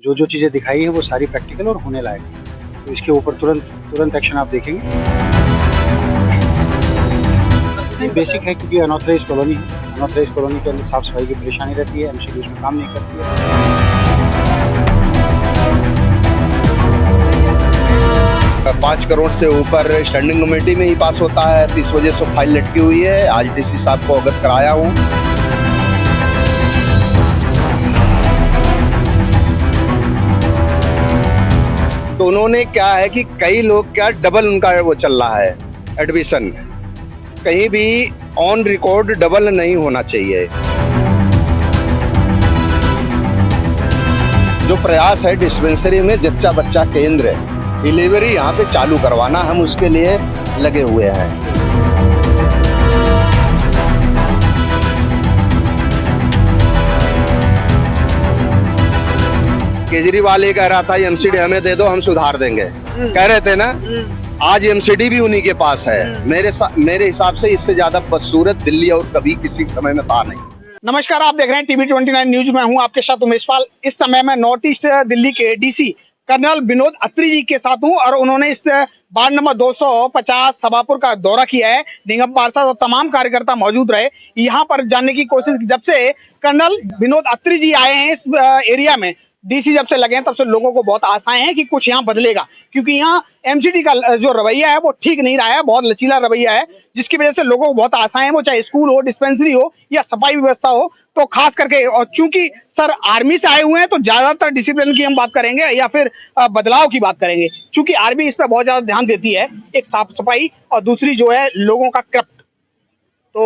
जो चीज़ें दिखाई है वो सारी प्रैक्टिकल और होने लायक है। तो इसके ऊपर तुरंत एक्शन आप देखेंगे। नहीं, बेसिक है क्योंकि अनऑथराइज्ड कॉलोनी है। अनऑथराइज्ड कॉलोनी के अंदर साफ-सफाई की परेशानी रहती है, एमसीडी उसमें काम नहीं करती है। 5 करोड़ से ऊपर स्टैंडिंग कमेटी में ही पास होता है, तो इस वजह से फाइल लटकी हुई है। आज डीसी साहब को अवगत कराया हूँ। तो उन्होंने क्या है कि कई लोग क्या डबल उनका वो चल रहा है एडमिशन, कहीं भी ऑन रिकॉर्ड डबल नहीं होना चाहिए। जो प्रयास है डिस्पेंसरी में जच्चा बच्चा केंद्र डिलीवरी यहाँ पे चालू करवाना, हम उसके लिए लगे हुए हैं। केजरीवाल ये कह रहा था एमसीडी हमें दे दो, हम सुधार देंगे, कह रहे थे ना। आज एमसीडी भी उन्हीं के पास है। मेरे हिसाब से इससे ज्यादा बदसूरत दिल्ली और कभी किसी समय में था नहीं। नमस्कार, आप देख रहे हैं टीवी 29 न्यूज में हूं आपके साथ उमेश पाल। इस समय मैं नॉर्थ ईस्ट दिल्ली के डीसी कर्नल विनोद अत्री जी के साथ हूं और उन्होंने इस वार्ड नंबर 250 सभापुर का दौरा किया है। निगम पार्षद और तमाम कार्यकर्ता मौजूद रहे। यहाँ पर जानने की कोशिश, जब से कर्नल विनोद अत्री जी आए हैं इस एरिया में, डीसी जब से लगे हैं तब से लोगों को बहुत आशाएं हैं कि कुछ यहाँ बदलेगा, क्योंकि यहाँ एमसीडी का जो रवैया है वो ठीक नहीं रहा है, बहुत लचीला रवैया है, जिसकी वजह से लोगों को बहुत आशाएं हैं। वो चाहे स्कूल हो, डिस्पेंसरी हो या सफाई व्यवस्था हो, तो खास करके, और चूंकि सर आर्मी से आए हुए हैं तो ज्यादातर डिसिप्लिन की हम बात करेंगे या फिर बदलाव की बात करेंगे, क्योंकि आर्मी इस पर बहुत ज्यादा ध्यान देती है, एक साफ सफाई और दूसरी जो है लोगों का करप्ट। तो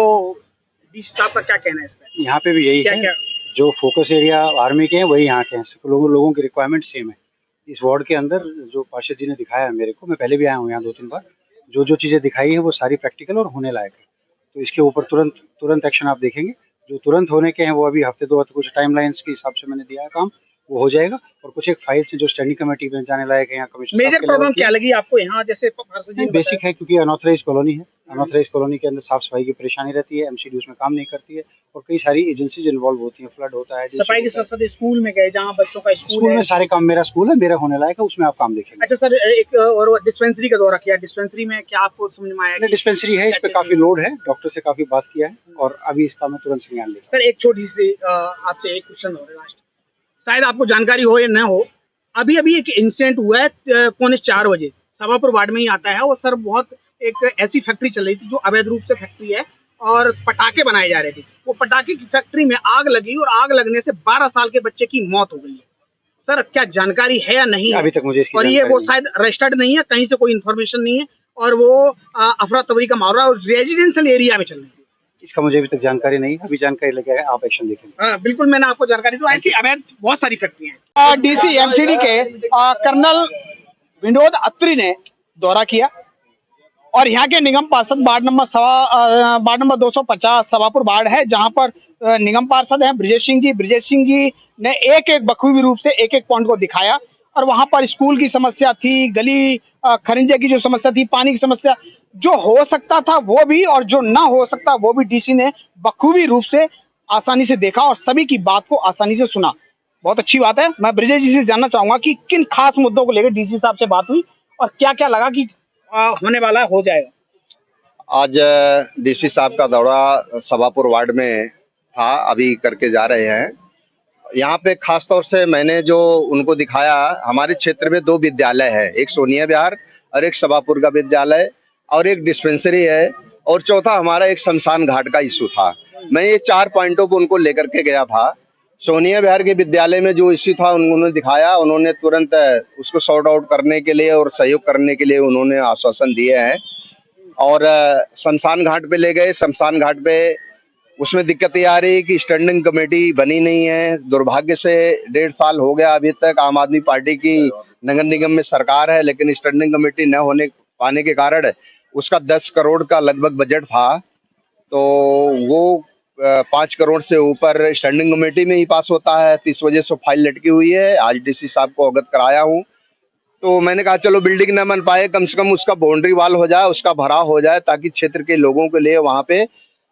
डीसी साहब का क्या कहना है इस पर? यहाँ पे भी यही है, जो फोकस एरिया आर्मी के हैं वही यहाँ के हैं। लोगों की रिक्वायरमेंट सेम है। इस वार्ड के अंदर जो पार्षद जी ने दिखाया है मेरे को, मैं पहले भी आया हूँ यहाँ 2-3 बार, जो चीज़ें दिखाई है वो सारी प्रैक्टिकल और होने लायक है। तो इसके ऊपर तुरंत एक्शन आप देखेंगे। जो तुरंत होने के हैं वो अभी हफ्ते 2 हफ्ते कुछ टाइमलाइंस के हिसाब से मैंने दिया है काम, वो हो जाएगा। और कुछ एक फाइल्स है जो स्टैंडिंग कमेटी में जाने लायक है। यहाँ कमिश्नर मेजर प्रॉब्लम क्या लगी आपको यहाँ? जैसे बेसिक है क्योंकि अनऑथराइज्ड कॉलोनी है। अनऑथराइज्ड कॉलोनी के अंदर साफ सफाई की परेशानी रहती है, एमसीडी उसमें काम नहीं करती है और कई सारी एजेंसीज इन्वॉल्व होती हैं। फ्लड होता है, सफाई के साथ साथ स्कूल में गए, जहाँ बच्चों का स्कूल में सारे काम, मेरा स्कूल है, मेरा होने लायक है, उसमें आप काम देखेंगे। अच्छा सर, एक और डिस्पेंसरी का दौरा किया, डिस्पेंसरी में क्या आपको समझ में आया? डिस्पेंसरी है, इस पे काफी लोड है, डॉक्टर से काफी बात किया है और अभी इसका मैं तुरंत संज्ञान लेगा। सर एक छोटी सी आपसे एक क्वेश्चन हो रहा है, शायद आपको जानकारी हो या न हो। अभी एक इंसिडेंट हुआ है 3:45 बजे, सभापुर वार्ड में ही आता है। वो सर बहुत एक ऐसी फैक्ट्री चल रही थी जो अवैध रूप से फैक्ट्री है और पटाखे बनाए जा रहे थे। वो पटाखे की फैक्ट्री में आग लगी और आग लगने से 12 साल के बच्चे की मौत हो गई है। सर क्या जानकारी है या नहीं? अभी तक मुझे इसकी और ये वो शायद रजिस्टर्ड नहीं है, कहीं से कोई इन्फॉर्मेशन नहीं है और वो अफरा तफरी का मामला रेजिडेंशियल एरिया में चल रही है। इसका मुझे अभी तक जानकारी नहीं है, अभी जानकारी लगे आप एक्शन देखेंगे। हाँ बिल्कुल, मैंने आपको जानकारी दी। ऐसी अवैध बहुत सारी फैक्ट्रियां हैं। डीसी एमसीडी के कर्नल विनोद अत्री ने दौरा किया और यहाँ के निगम पार्षद वार्ड नंबर 250 सभापुर वार्ड है, जहाँ पर निगम पार्षद हैं ब्रिजेश सिंह जी ने एक बखूबी रूप से एक पॉइंट को दिखाया। और वहाँ पर स्कूल की समस्या थी, गली खरिंजे की जो समस्या थी, पानी की समस्या, जो हो सकता था वो भी और जो ना हो सकता वो भी डीसी ने बखूबी रूप से आसानी से देखा और सभी की बात को आसानी से सुना। बहुत अच्छी बात है। मैं ब्रिजेश जी से जानना चाहूंगा कि किन खास मुद्दों को लेकर डीसी साहब से बात हुई और क्या क्या लगा कि होने वाला हो जाएगा। आज डीसी साहब का दौरा सभापुर वार्ड में था, अभी करके जा रहे हैं। यहाँ पे खास तौर से मैंने जो उनको दिखाया, हमारे क्षेत्र में 2 विद्यालय है, एक सोनिया विहार और एक सभापुर का विद्यालय और एक डिस्पेंसरी है और चौथा हमारा एक शमशान घाट का इशू था। मैं ये 4 पॉइंटों को उनको लेकर के गया था। सोनिया विहार के विद्यालय में जो इशू था उन्होंने दिखाया, उन्होंने तुरंत उसको सॉर्ट आउट करने के लिए और सहयोग करने के लिए उन्होंने आश्वासन दिए हैं। और शमशान घाट पे ले गए। शमशान घाट पे उसमें दिक्कत ये आ रही है कि स्टैंडिंग कमेटी बनी नहीं है। दुर्भाग्य से 1.5 साल हो गया अभी तक आम आदमी पार्टी की नगर निगम में सरकार है, लेकिन स्टैंडिंग कमेटी न होने पाने के कारण उसका 10 करोड़ का लगभग बजट था, तो वो 5 करोड़ से ऊपर स्टैंडिंग कमेटी में ही पास होता है, तो इस वजह से फाइल लटकी हुई है। आज डीसी साहब को अवगत कराया हूँ। तो मैंने कहा चलो बिल्डिंग न बन पाए, कम से कम उसका बाउंड्री वाल हो जाए, उसका भराव हो जाए, ताकि क्षेत्र के लोगों के लिए वहाँ पे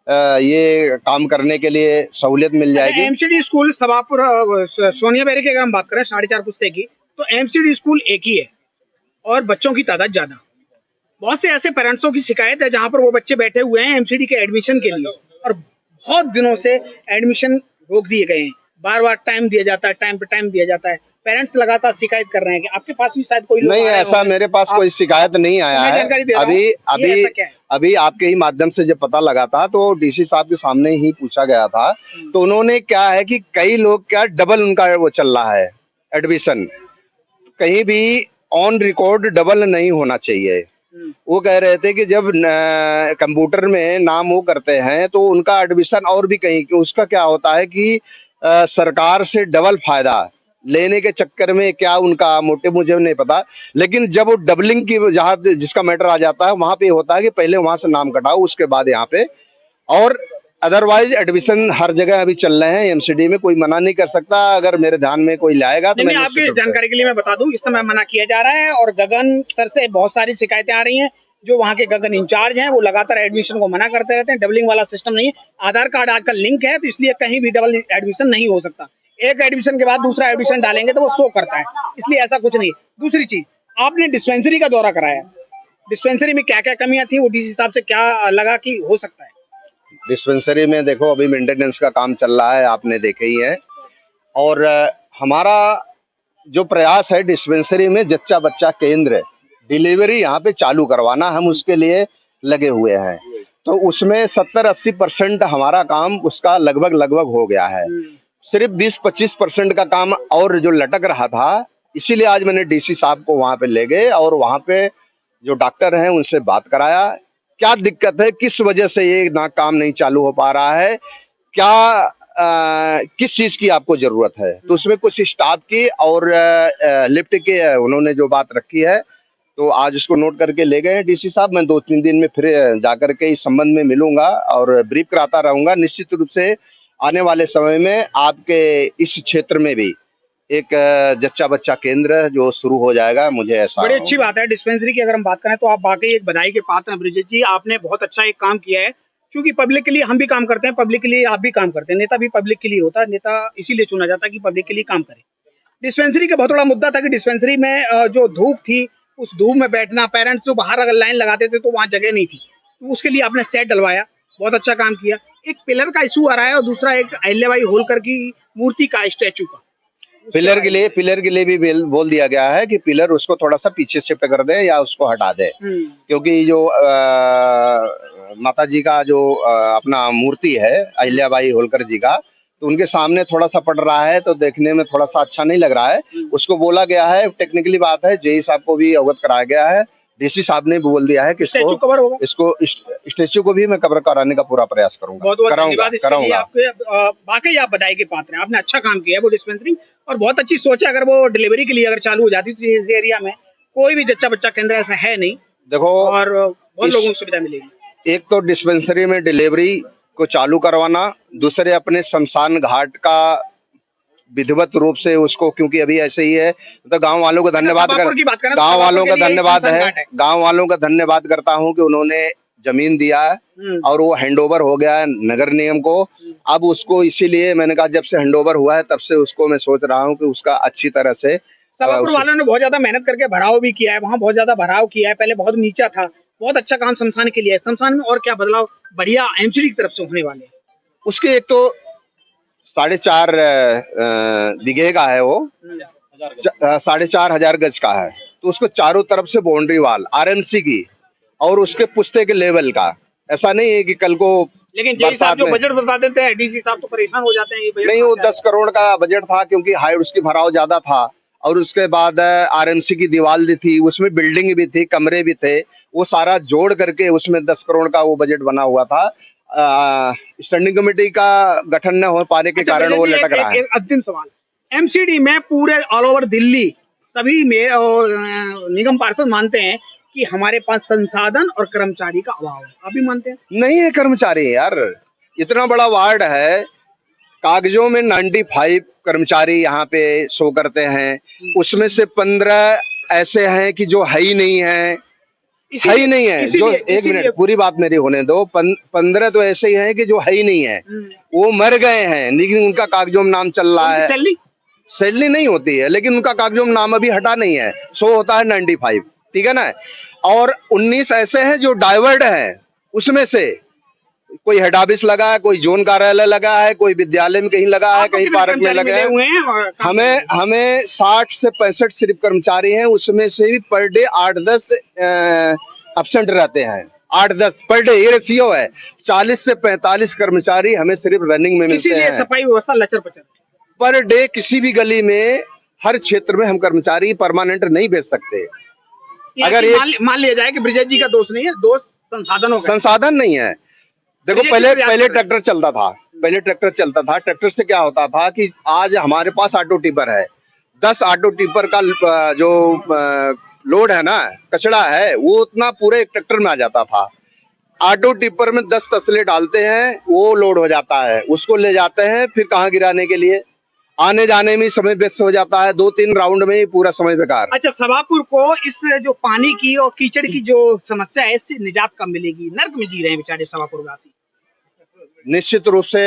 ये काम करने के लिए सहूलियत मिल जाएगी। एमसीडी स्कूल सभापुर सोनिया बेरी की अगर हम बात करें 4.5 पुस्ते की, तो एमसीडी स्कूल एक ही है और बच्चों की तादाद ज्यादा। बहुत से ऐसे पेरेंट्सों की शिकायत है जहां पर वो बच्चे बैठे हुए हैं एमसीडी के एडमिशन के लिए और बहुत दिनों से एडमिशन रोक दिए गए हैं। बार बार टाइम दिया जाता है, टाइम पे टाइम दिया जाता है। पेरेंट्स लगातार शिकायत कर रहे हैं कि आपके पास भी शायद कोई लोग नहीं, आए ऐसा होंगे। मेरे पास कोई शिकायत नहीं आया मैं है। जानकारी दे रहा हूं, अभी ये अभी ऐसा क्या है? अभी आपके ही माध्यम से जब पता लगा था तो डीसी साहब के सामने ही पूछा गया था, तो उन्होंने क्या है कि कई लोग क्या डबल उनका वो चल रहा है एडमिशन, कहीं भी ऑन रिकॉर्ड डबल नहीं होना चाहिए। वो कह रहे थे कि जब कंप्यूटर में नाम वो करते हैं तो उनका एडमिशन और भी कहीं, उसका क्या होता है कि सरकार से डबल फायदा लेने के चक्कर में क्या उनका मोटिव मुझे नहीं पता, लेकिन जब वो डबलिंग की जहाँ जिसका मैटर आ जाता है वहां पे होता है कि पहले वहां से नाम कटाओ उसके बाद यहाँ पे, और अदरवाइज एडमिशन हर जगह अभी चल रहे हैं। एमसीडी में कोई मना नहीं कर सकता, अगर मेरे ध्यान में कोई लाएगा तो नहीं, मैं आपकी जानकारी के लिए मैं बता दूं, इस समय मना किया जा रहा है और गगन सर से बहुत सारी शिकायतें आ रही हैं। जो वहाँ के गगन इंचार्ज हैं वो लगातार एडमिशन को मना करते रहते हैं। डबलिंग वाला सिस्टम नहीं है, आधार कार्ड आजकल लिंक है, तो इसलिए कहीं भी डबल एडमिशन नहीं हो सकता। एक एडमिशन के बाद दूसरा एडमिशन डालेंगे तो वो शो करता है, इसलिए ऐसा कुछ नहीं। दूसरी चीज, आपने डिस्पेंसरी का दौरा कराया, डिस्पेंसरी में क्या क्या कमियां थी, वो डीसी साहब से क्या लगा कि हो सकता है? डिस्पेंसरी में देखो अभी मेंटेनेंस का काम चल रहा है, आपने देखे ही है, और हमारा जो प्रयास है डिस्पेंसरी में जच्चा बच्चा केंद्र डिलीवरी यहाँ पे चालू करवाना, हम उसके लिए लगे हुए हैं। तो उसमें 70-80% हमारा काम उसका लगभग हो गया है। सिर्फ 20-25% का काम और जो लटक रहा था, इसीलिए आज मैंने डीसी साहब को वहां पे ले गए और वहां पे जो डॉक्टर हैं उनसे बात कराया, क्या दिक्कत है, किस वजह से ये ना काम नहीं चालू हो पा रहा है, क्या किस चीज की आपको जरूरत है। तो उसमें कुछ स्टाफ की और लिफ्ट की उन्होंने जो बात रखी है, तो आज उसको नोट करके ले गए डीसी साहब। मैं 2-3 दिन में फिर जाकर के इस संबंध में मिलूंगा और ब्रीफ कराता रहूंगा। निश्चित रूप से आने वाले समय में आपके इस क्षेत्र में भी एक जच्चा बच्चा केंद्र जो शुरू हो जाएगा, मुझे ऐसा बड़ी अच्छी बात है। डिस्पेंसरी की अगर हम बात करें तो आप वाकई एक बधाई के पात्र हैं ब्रिजेश जी, आपने बहुत अच्छा एक काम किया है। क्योंकि पब्लिक के लिए हम भी काम करते हैं, पब्लिक के लिए आप भी काम करते हैं, नेता भी पब्लिक के लिए होता है, नेता इसीलिए चुना जाता है कि पब्लिक के लिए काम करे। डिस्पेंसरी का बहुत बड़ा मुद्दा था कि डिस्पेंसरी में जो धूप थी, उस धूप में बैठना, पेरेंट्स जो बाहर अगर लाइन लगाते थे तो वहाँ जगह नहीं थी, तो उसके लिए आपने सेट डलवाया, बहुत अच्छा काम किया। एक पिलर का इशू आ रहा है और दूसरा एक अहिल्याबाई होलकर की मूर्ति का, स्टैचू का, पिलर के लिए भी बोल दिया गया है कि पिलर उसको थोड़ा सा पीछे शिफ्ट कर दे या उसको हटा दे, क्योंकि जो माता जी का जो अपना मूर्ति है अहिल्याबाई होलकर जी का, तो उनके सामने थोड़ा सा पड़ रहा है, तो देखने में थोड़ा सा अच्छा नहीं लग रहा है। उसको बोला गया है, टेक्निकली बात है, जेई साहब को भी अवगत कराया गया है, डीसी साहब ने भी बोल दिया है कि इसको स्टेच्यू को भी मैं कवर कराने का पूरा प्रयास करूंगा, कराऊंगा। वाकई आप बधाई के पात्र हैं, आपने अच्छा काम किया है। वो डिस्पेंसरी और बहुत अच्छी सोच है, अगर वो डिलीवरी के लिए अगर चालू हो जाती तो इस एरिया में कोई भी जच्चा बच्चा केंद्र ऐसा है नहीं, देखो, और बहुत लोगों को सुविधा मिलेगी। एक तो डिस्पेंसरी में डिलीवरी को चालू करवाना, दूसरे अपने शमशान घाट का विधिवत रूप से उसको, क्योंकि अभी ऐसे ही है, तो गांव वालों को धन्यवाद गांव वालों का धन्यवाद करता हूं कि उन्होंने जमीन दिया है और वो हैंडओवर हो गया है नगर निगम को। अब उसको इसीलिए मैंने कहा, जब से हैंडओवर हुआ है तब से उसको मैं सोच रहा हूं कि उसका अच्छी तरह से, सभापुर वालों ने बहुत ज्यादा मेहनत करके भराव भी किया है, वहाँ बहुत ज्यादा भराव किया है, पहले बहुत नीचा था, बहुत अच्छा काम शमशान के लिए है। शमशान में और क्या बदलाव बढ़िया एमसीडी की तरफ से होने वाले हैं? उसके एक तो 4.5 बीघे का है, वो 4,500 गज का है, तो उसको चारों तरफ से बाउंड्री वाल आरएमसी की और उसके पुश्ते के लेवल का, ऐसा नहीं है कि कल को, लेकिन जेई साहब जो बजट बता देते हैं डीसी साहब तो परेशान हो जाते हैं। नहीं, वो 10 करोड़ का बजट था, क्योंकि हाइट उसकी भराव ज्यादा था, और उसके बाद आरएमसी की दीवार भी थी, उसमें बिल्डिंग भी थी, कमरे भी थे, वो सारा जोड़ करके उसमें 10 करोड़ का वो बजट बना हुआ था। स्टैंडिंग कमेटी का गठन न हो पाने के कारण वो लटक रहा है। अंतिम सवाल, एमसीडी में पूरे ऑल ओवर दिल्ली सभी में निगम पार्षद मानते हैं कि हमारे पास संसाधन और कर्मचारी का अभाव है, आप भी मानते हैं? नहीं है कर्मचारी यार, इतना बड़ा वार्ड है, कागजों में 95 कर्मचारी यहाँ पे शो करते हैं, उसमें से 15 ऐसे हैं कि जो है ही नहीं है। है ही नहीं है। जो एक मिनट पूरी बात मेरी होने दो। 15 तो ऐसे ही हैं कि जो है ही नहीं है, वो मर गए हैं, लेकिन उनका कागजों में नाम चल रहा है। सैलरी नहीं होती है, लेकिन उनका कागजों में नाम अभी हटा नहीं है। शो होता है 95, ठीक है ना। और 19 ऐसे हैं जो डाइवर्ट हैं, उसमें से कोई हेड ऑफिस लगा है, कोई जोन कार्यालय लगा है, कोई विद्यालय में कहीं लगा है, कहीं पार्क में लगा है। हमें 60 से 65 सिर्फ कर्मचारी हैं, उसमें से भी पर डे 8-10 एब्सेंट रहते हैं। 8-10 पर डे, ये रेशियो है। 40 से 45 कर्मचारी हमें सिर्फ रनिंग में मिलते हैं। सफाई व्यवस्था लचर-पचर पर डे किसी भी गली में, हर क्षेत्र में हम कर्मचारी परमानेंट नहीं भेज सकते। अगर मान लिया जाए कि ब्रिजेश जी का दोष नहीं है, दोष संसाधन नहीं है। देखो पहले ट्रैक्टर चलता था, ट्रैक्टर से क्या होता था कि आज हमारे पास ऑटो टिपर है। 10 ऑटो टिपर का जो लोड है ना, कचड़ा है, वो उतना पूरे एक ट्रैक्टर में आ जाता था। ऑटो टिपर में 10 तसले डालते हैं, वो लोड हो जाता है, उसको ले जाते हैं, फिर कहाँ गिराने के लिए, आने जाने में समय व्यस्त हो जाता है। 2-3 राउंड में ही पूरा समय बेकार। अच्छा, सभापुर को इस जो पानी की और कीचड़ की जो समस्या है, इससे निजात कब मिलेगी? नर्क में जी रहे हैं बेचारे सभापुर वासी। निश्चित रूप से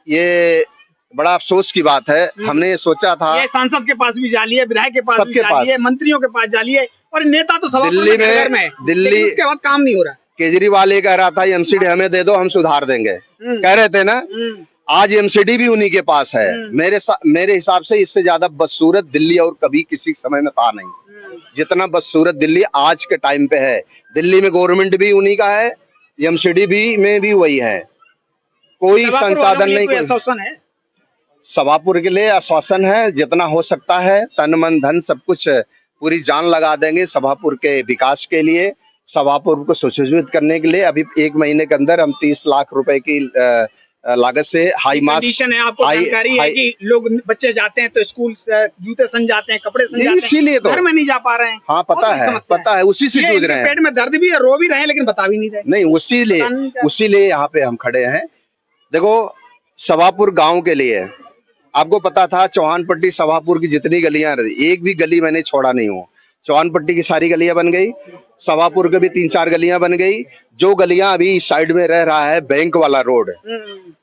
ये बड़ा अफसोस की बात है। हमने ये सोचा था, ये सांसद के पास भी जाली है, विधायक के पास भी जाली है, मंत्रियों के पास जाली है, और नेता तो सभापुर दिल्ली में उसके बाद काम नहीं हो रहा। केजरीवाल ये कह रहा था एमसीडी हमें दे दो, हम सुधार देंगे, कह रहे थे ना। आज एमसीडी भी उन्हीं के पास है। मेरे हिसाब से इससे ज्यादा बदसूरत दिल्ली और कभी किसी समय में था नहीं, जितना बदसूरत दिल्ली आज के टाइम पे है। दिल्ली में गवर्नमेंट भी उन्हीं का है, एमसीडी भी में भी वही है। कोई संसाधन नहीं। सभापुर के लिए आश्वासन है, जितना हो सकता है तन मन धन सब कुछ पूरी जान लगा देंगे सभापुर के विकास के लिए, सभापुर को सुशोभित करने के लिए। अभी 1 महीने के अंदर हम 30 लाख रुपए की लागत से हाई मास है। आपको जानकारी है कि लोग बच्चे जाते हैं तो स्कूल जूते सन जाते हैं, कपड़े सन जाते हैं, इसीलिए तो घर में नहीं जा पा रहे हैं। हाँ, पता है, उसी से जूझ रहे हैं। पेट में दर्द भी है, रो भी रहे हैं, लेकिन बता भी नहीं रहे। नहीं, उसीलिए यहाँ पे हम खड़े हैं। देखो, सभापुर गांव के लिए आपको पता था, चौहानपट्टी सभापुर की जितनी गलियां, एक भी गली मैंने छोड़ा नहीं हूँ। चौहानपट्टी की सारी गलियां बन गई, सभापुर के भी 3-4 गलियां बन गई। जो गलियां अभी इस साइड में रह रहा है बैंक वाला रोड,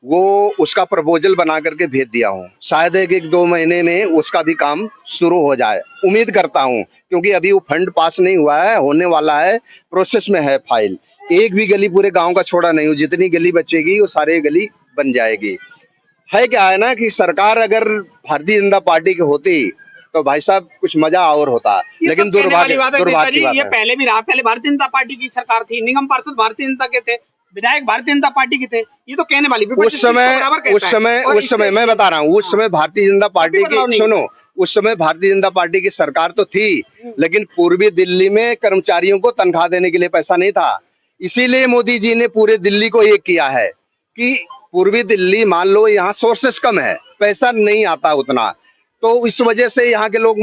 वो उसका प्रपोजल बना करके भेज दिया हूँ। शायद 1-2 महीने में उसका भी काम शुरू हो जाए, उम्मीद करता हूँ, क्योंकि अभी वो फंड पास नहीं हुआ है, होने वाला है, प्रोसेस में है फाइल। एक भी गली पूरे गांव का छोड़ा नहीं हूँ, जितनी गली बचेगी वो सारी गली बन जाएगी। है क्या है ना कि सरकार अगर भारतीय जनता पार्टी की होती तो भाई साहब कुछ मजा और होता, लेकिन दुर्भाग्य की बात ये पहले भी रहा। पहले भारतीय जनता पार्टी की सरकार थी, निगम पार्षद भारतीय जनता के थे, विधायक भारतीय जनता पार्टी के थे। ये तो कहने वाली उस समय मैं बता रहा हूँ, उस समय भारतीय जनता पार्टी की, सुनो, उस समय भारतीय जनता पार्टी की सरकार तो थी, लेकिन पूर्वी दिल्ली में कर्मचारियों को तनख्वाह देने के लिए पैसा नहीं था। इसीलिए मोदी जी ने पूरे दिल्ली को एक किया है कि पूर्वी दिल्ली, मान लो यहाँ सोर्सेस कम है, पैसा नहीं आता उतना, तो इस वजह से यहाँ के लोग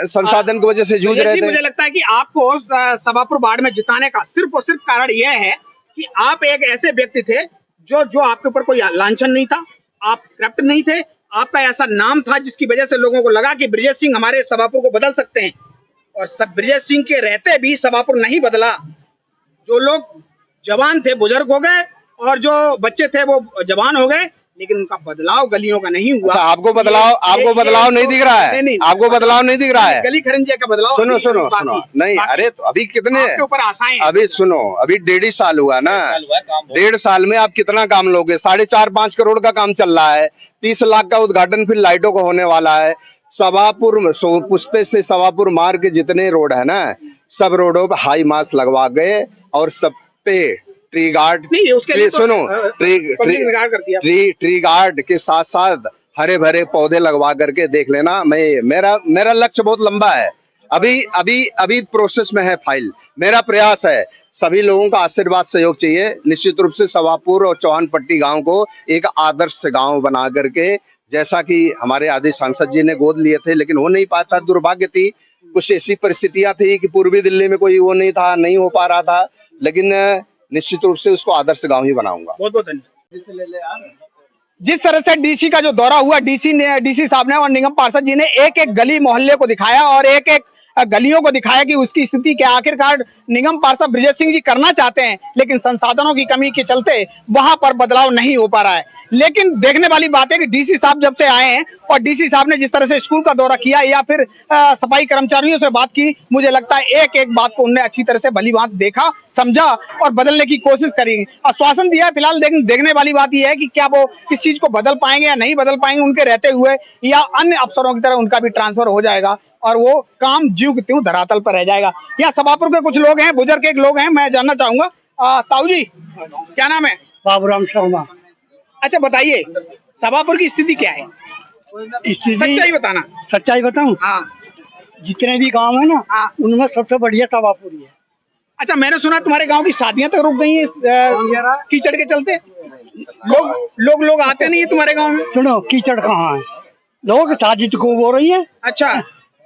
संसाधन की वजह से जूझ रहे थे। मुझे लगता है कि आपको सभापुर वार्ड में जिताने का सिर्फ और सिर्फ कारण यह है कि आप एक ऐसे व्यक्ति थे जो आपके ऊपर कोई लांछन नहीं था, आप करप्ट नहीं थे, आपका ऐसा नाम था जिसकी वजह से लोगों को लगा कि ब्रिजेश सिंह हमारे सभापुर को बदल सकते हैं। और सब ब्रिजेश सिंह के रहते भी सभापुर नहीं बदला। जो लोग जवान थे बुजुर्ग हो गए, और जो बच्चे थे वो जवान हो गए, लेकिन उनका बदलाव गलियों का नहीं हुआ। आपको बदलाव नहीं दिख रहा है? आपको बदलाव नहीं दिख रहा है? गली खरंजे का बदलाव सुनो नहीं, अरे तो अभी कितने ऊपर आशाएं, अभी सुनो, अभी 1.5 साल हुआ ना, 1.5 साल में आप कितना काम लोगे? 4.5-5 करोड़ का काम चल रहा है, 30 लाख का उद्घाटन फिर लाइटों का होने वाला है। सभापुर पुस्ते से सभापुर मार्ग के जितने रोड है ना, सब रोडों पर हाई मास्क लगवा गए, और सब पे ट्री गार्ड, सुनो, ट्री गार्ड के साथ साथ हरे भरे पौधे लगवा करके देख लेना। मेरा लक्ष्य बहुत लंबा है, अभी प्रोसेस में है फाइल। मेरा प्रयास है, सभी लोगों का आशीर्वाद सहयोग चाहिए। निश्चित रूप से सभापुर और चौहानपट्टी गांव को एक आदर्श गांव बना करके, जैसा कि हमारे आदि सांसद जी ने गोद लिए थे, लेकिन हो नहीं पाता, दुर्भाग्य थी, कुछ ऐसी परिस्थितियां थी कि पूर्वी दिल्ली में कोई वो नहीं था, नहीं हो पा रहा था, लेकिन निश्चित रूप से उसको आदर्श गांव ही बनाऊंगा। बहुत बहुत धन्यवाद। जिस तरह से डीसी का जो दौरा हुआ, डीसी साहब ने और निगम पार्षद जी ने एक एक गली मोहल्ले को दिखाया और एक एक गलियों को दिखाया कि उसकी स्थिति क्या। आखिरकार निगम पार्षद ब्रिजेश सिंह जी करना चाहते हैं, लेकिन संसाधनों की कमी के चलते वहां पर बदलाव नहीं हो पा रहा है। लेकिन देखने वाली बात है कि डीसी साहब जब से आए हैं और डीसी साहब ने जिस तरह से स्कूल का दौरा किया या फिर सफाई कर्मचारियों से बात की, मुझे लगता है एक एक बात को उन्होंने अच्छी तरह से भली बात देखा, समझा और बदलने की कोशिश करी। आश्वासन दिया फिलहाल, देखने वाली बात यह है कि क्या वो इस चीज को बदल पाएंगे या नहीं बदल पाएंगे उनके रहते हुए, या अन्य अफसरों की तरह उनका भी ट्रांसफर हो जाएगा और वो काम ज्यों की त्यों धरातल पर रह जाएगा। यहाँ सभापुर के कुछ लोग हैं, बुजुर्ग एक लोग हैं, मैं जानना चाहूंगा। ताऊ जी, क्या नाम है? बाबूराम शर्मा। अच्छा बताइए, सभापुर की स्थिति क्या है? सच्चाई बताना। सच्चाई बताऊं? हाँ जितने भी गांव है ना, हाँ। उनमें सबसे बढ़िया सभापुर ही है। अच्छा, मैंने सुना तुम्हारे गांव की शादियां तक रुक गई हैं कीचड़ के चलते। लोग आते नहीं है तुम्हारे गांव में? सुनो, कीचड़ कहाँ है? लोग शादी को हो रही है। अच्छा,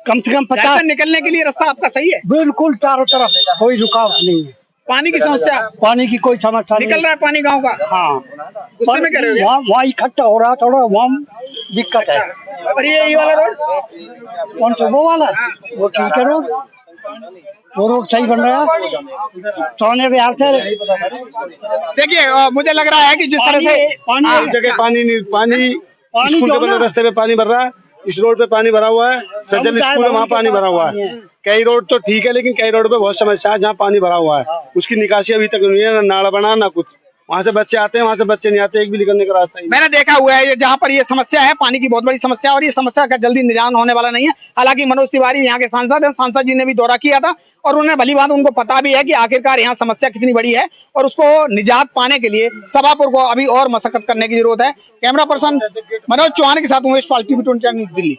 कम से कम 50 निकलने के लिए रास्ता आपका सही है? बिल्कुल चारों तरफ कोई रुकावट नहीं है। पानी की समस्या? पानी की कोई समस्या नहीं। निकल रहा है पानी गांव का? हाँ, गुस्से में कह रहे हो? वहाँ इकट्ठा हो रहा, थोड़ा वहाँ दिक्कत है। और ये वाला रोड कौन सा? वो वाला? वो कीचड़ रोड, वो रोड सही बन रहा है सोने बिहार से। देखिए, मुझे लग रहा है कि जिस तरह से पानी जगह पानी नहीं, पानी पानी स्कूल जो के ना- बगल रास्ते पे पानी भर रहा है, इस रोड पे पानी भरा हुआ है, सजल स्कूल है वहाँ पानी भरा हुआ है। कई रोड तो ठीक है, लेकिन कई रोड पे बहुत समस्या है जहाँ पानी भरा हुआ है, उसकी निकासी अभी तक नहीं है, ना नाला बना ना कुछ। वहाँ से बच्चे आते हैं, वहाँ से बच्चे नहीं आते, एक भी निकलने का रास्ता नहीं। मैंने देखा हुआ है जहाँ पर ये समस्या है, पानी की बहुत बड़ी समस्या है और ये समस्या का जल्दी निदान होने वाला नहीं है। हालांकि मनोज तिवारी यहाँ के सांसद हैं, सांसद जी ने भी दौरा किया था और उन्हें भली बात उनको पता भी है कि आखिरकार यहाँ समस्या कितनी बड़ी है और उसको निजात पाने के लिए सभापुर को अभी और मशक्कत करने की जरूरत है। कैमरा पर्सन मनोज चौहान के साथ उमेश पाल, TV 29 दिल्ली।